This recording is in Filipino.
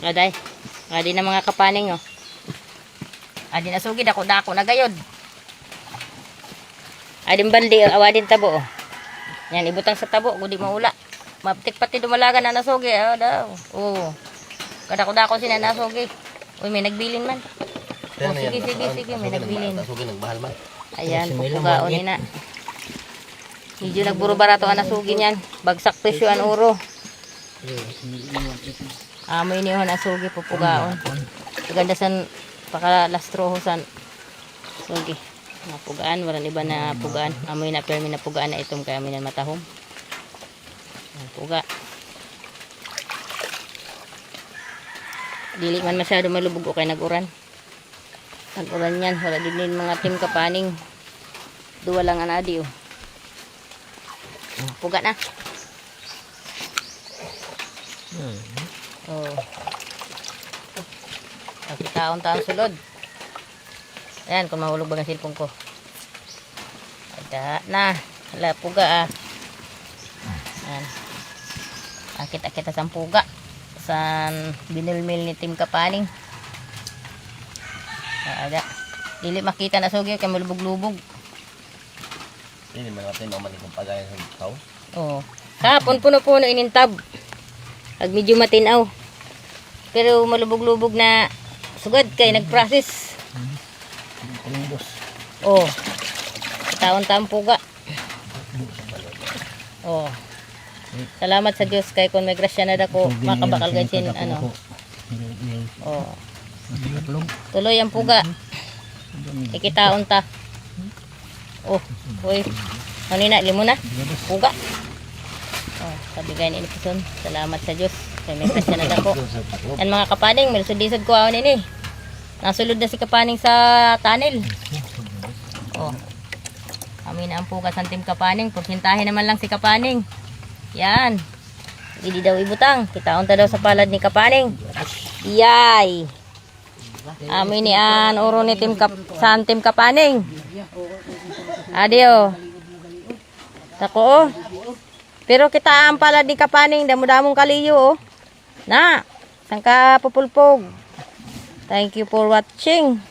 Aday. Adi na mga kapaning oh. Adi na sugid ako dako na gayod. Adin baldi awadin tabo oh. Yan ibutang sa tabo kung di maula. Maptik pati dumalaga na nasugi oh daw. Oh. Kada ko dako sina nasugi. Uy may nagbilin man. Oh, sige may nagbilin. Nasugi nagbahal man. Ayan pupugaon ni na. Medyo nagburo barato ang nasugi niyan. Bagsak presyo ang uro. Amoy niyo ang nasugi pupugaon. Ganda san pakalastrohosan. Sugi. Napugaan, waran iba na pugaan. Amoy na permi na pugaan na itom kaya amoy na matahom. Puga. Dili man masyado malubog o kay nag-uran. Nag-uran yan. Wala din mga tim kapaning. Duwa lang ang adi oh. Puga na. Oh. Taon-taon sulod. Ayan, kung mahulog ba ang silpong ko. Ada na. Hala, puga ah. Ayan. Akit-akit sa puga. San binilmil ni Tim Kapaning. Ada. Dili makita na sugi kay malubog-lubog. Hindi man natin naman ikong pagayan sa tao. Oo. Kapon puno-puno inintab. Ag medyo matinaw. Pero malubog-lubog na sugad kay nag-process. Oh. Taon-taon puga. Oh. Salamat sa Diyos kay kung may grasya na dako makabakal ganyan ano. Oh. Tuloy ang puga. Ikitaon ta. Oh, uy. Ano na limo na? Puga. Oh, sabigay ni Ipson. Salamat sa Diyos kay may grasya na dako. Yan mga kapaning, melusod-lisod ko awon ini. Nasulod na si kapaning sa tunnel. Oh. Amin na ang puga sa Tim Kapaning. Porsintahe naman lang si Kapaning. Yan. Hindi daw ibutang. Kitaon ta daw sa palad ni Kapaning. Yay. Amin ni an oro ni sa Tim Kapaning. Adio. Tako oh. Pero kita ang palad ni Kapaning. Damo-damong kaliyo oh. Na. Sangka pupulpog. Thank you for watching.